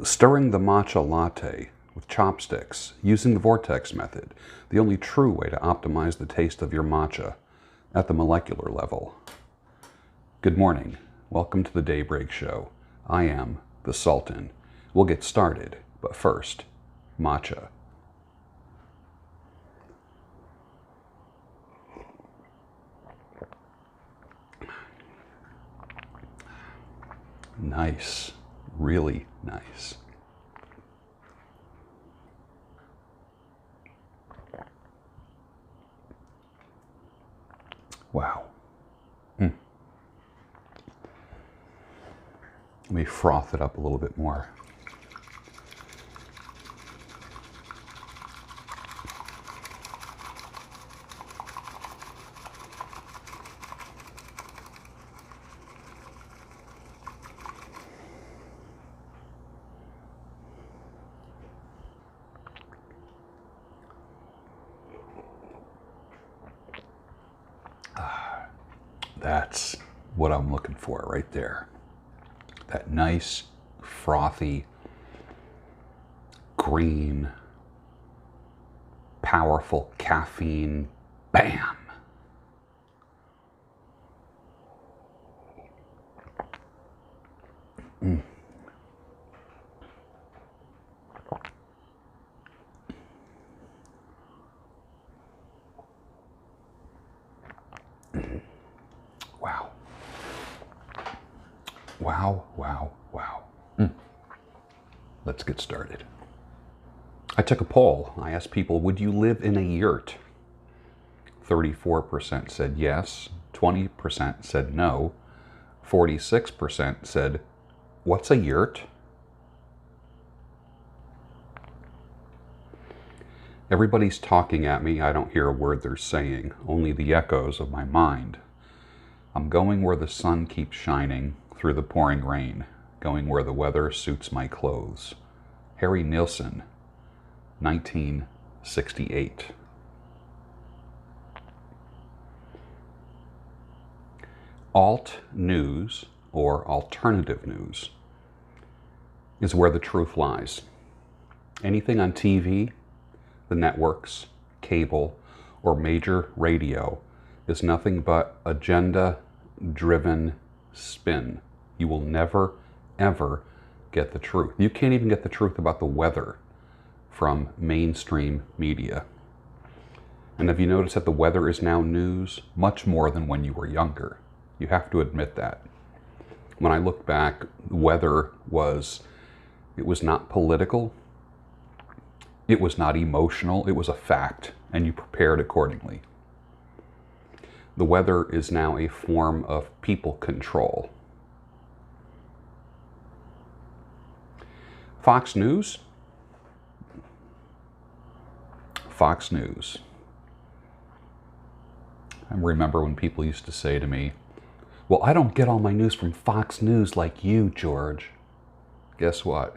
Stirring the matcha latte with chopsticks, using the vortex method, the only true way to optimize the taste of your matcha at the molecular level. Good morning. Welcome to the Daybreak Show. I am the Sultan. We'll get started, but first, matcha. Nice. Really nice. Wow. Let me froth it up a little bit more. That's what I'm looking for right there. That nice, frothy, green, powerful caffeine. Bam! Wow. Wow, wow, wow. Let's get started. I took a poll. I asked people, would you live in a yurt? 34% said yes, 20% said no, 46% said, what's a yurt? Everybody's talking at me. I don't hear a word they're saying, only the echoes of my mind. I'm going where the sun keeps shining through the pouring rain, going where the weather suits my clothes. Harry Nilsson, 1968. Alt news, or alternative news, is where the truth lies. Anything on TV, the networks, cable, or major radio is nothing but agenda-driven spin. You will never, ever get the truth. You can't even get the truth about the weather from mainstream media. And have you noticed that the weather is now news much more than when you were younger? You have to admit that. When I look back, weather was not political, it was not emotional, it was a fact, and you prepared accordingly. The weather is now a form of people control. Fox News. Fox News. I remember when people used to say to me, well, I don't get all my news from Fox News like you, George. Guess what?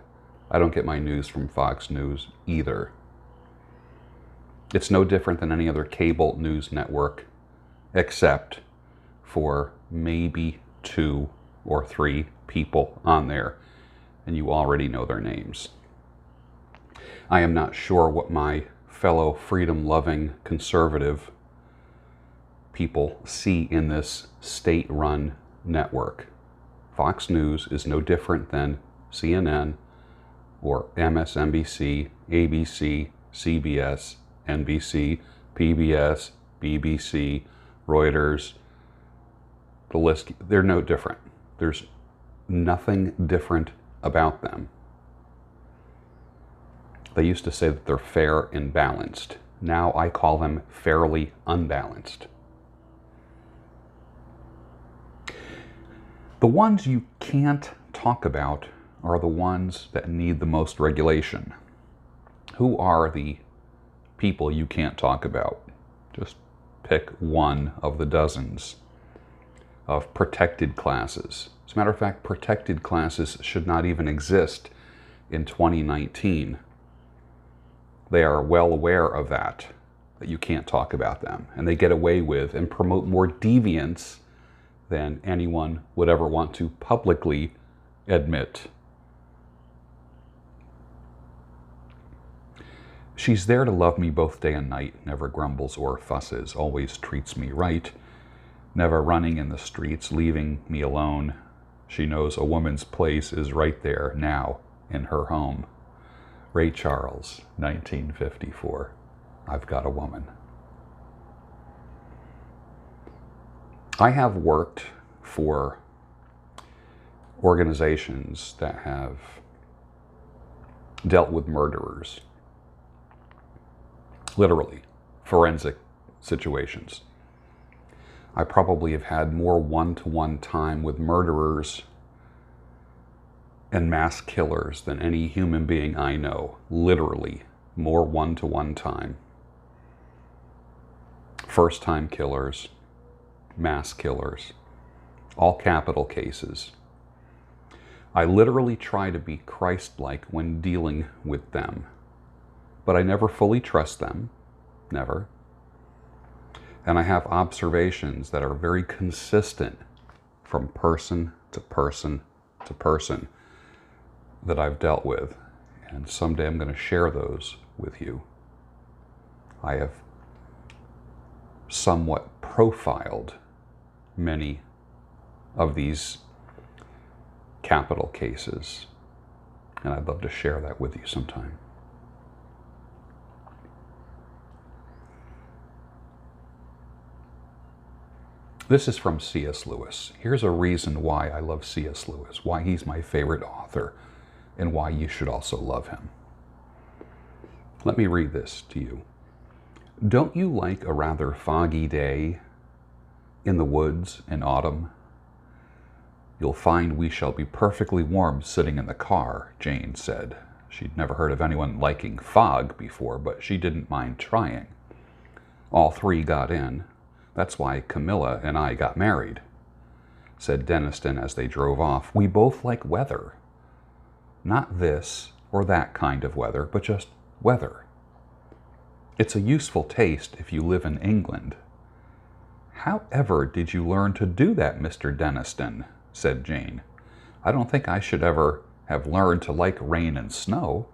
I don't get my news from Fox News either. It's no different than any other cable news network, except for maybe 2 or 3 people on there, and you already know their names. I am not sure what my fellow freedom-loving conservative people see in this state-run network. Fox News is no different than CNN or MSNBC, ABC, CBS, NBC, PBS, BBC, Reuters, the list, they're no different. There's nothing different about them. They used to say that they're fair and balanced. Now I call them fairly unbalanced. The ones you can't talk about are the ones that need the most regulation. Who are the people you can't talk about? Just pick one of the dozens of protected classes. As a matter of fact, protected classes should not even exist in 2019. They are well aware of that you can't talk about them. And they get away with and promote more deviance than anyone would ever want to publicly admit. She's there to love me both day and night, never grumbles or fusses, always treats me right, never running in the streets, leaving me alone. She knows a woman's place is right there now in her home. Ray Charles, 1954. I've got a woman. I have worked for organizations that have dealt with murderers. Literally, forensic situations. I probably have had more one-to-one time with murderers and mass killers than any human being I know. Literally, more one-to-one time. First-time killers, mass killers, all capital cases. I literally try to be Christ-like when dealing with them, but I never fully trust them, never. And I have observations that are very consistent from person to person to person that I've dealt with. And someday I'm going to share those with you. I have somewhat profiled many of these capital cases, and I'd love to share that with you sometime. This is from C.S. Lewis. Here's a reason why I love C.S. Lewis, why he's my favorite author, and why you should also love him. Let me read this to you. Don't you like a rather foggy day in the woods in autumn? You'll find we shall be perfectly warm sitting in the car, Jane said. She'd never heard of anyone liking fog before, but she didn't mind trying. All three got in. That's why Camilla and I got married, said Deniston as they drove off. We both like weather. Not this or that kind of weather, but just weather. It's a useful taste if you live in England. However did you learn to do that, Mr. Deniston? Said Jane. I don't think I should ever have learned to like rain and snow.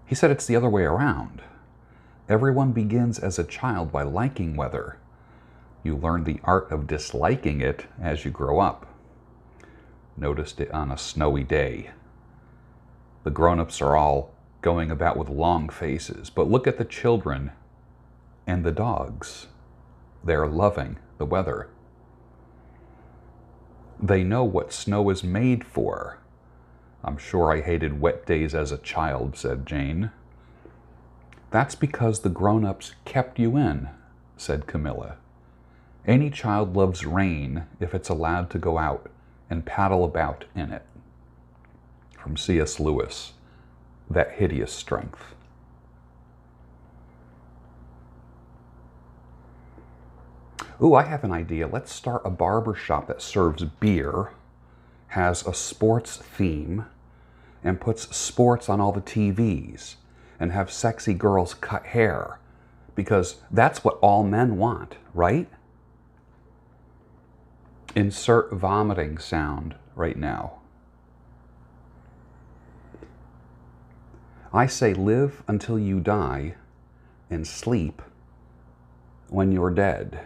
He said it's the other way around. Everyone begins as a child by liking weather. You learn the art of disliking it as you grow up. Noticed it on a snowy day. The grown-ups are all going about with long faces, but look at the children and the dogs. They're loving the weather. They know what snow is made for. I'm sure I hated wet days as a child, said Jane. That's because the grown-ups kept you in, said Camilla. Any child loves rain if it's allowed to go out and paddle about in it. From C.S. Lewis, That Hideous Strength. Ooh, I have an idea. Let's start a barber shop that serves beer, has a sports theme, and puts sports on all the TVs, and have sexy girls cut hair, because that's what all men want, right? Insert vomiting sound right now. I say live until you die and sleep when you're dead.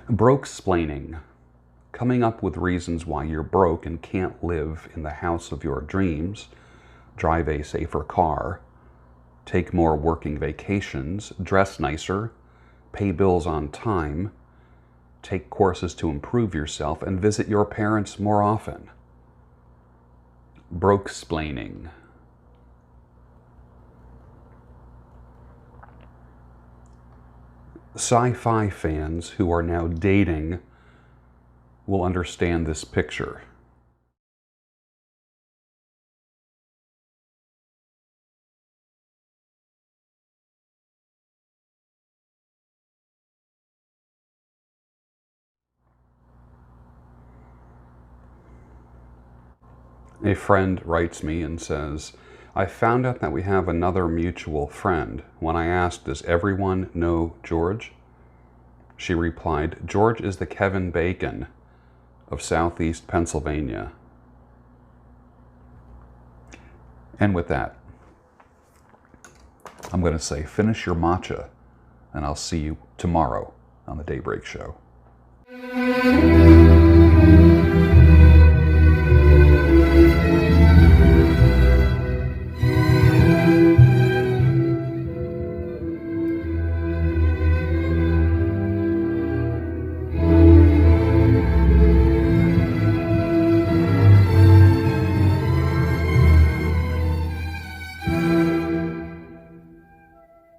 Broke-splaining. Coming up with reasons why you're broke and can't live in the house of your dreams, drive a safer car, take more working vacations, dress nicer, pay bills on time, take courses to improve yourself, and visit your parents more often. Broke-splaining. Sci-fi fans who are now dating will understand this picture. A friend writes me and says, I found out that we have another mutual friend. When I asked, does everyone know George? She replied, George is the Kevin Bacon of Southeast Pennsylvania. And with that, I'm going to say finish your matcha, and I'll see you tomorrow on the Daybreak Show.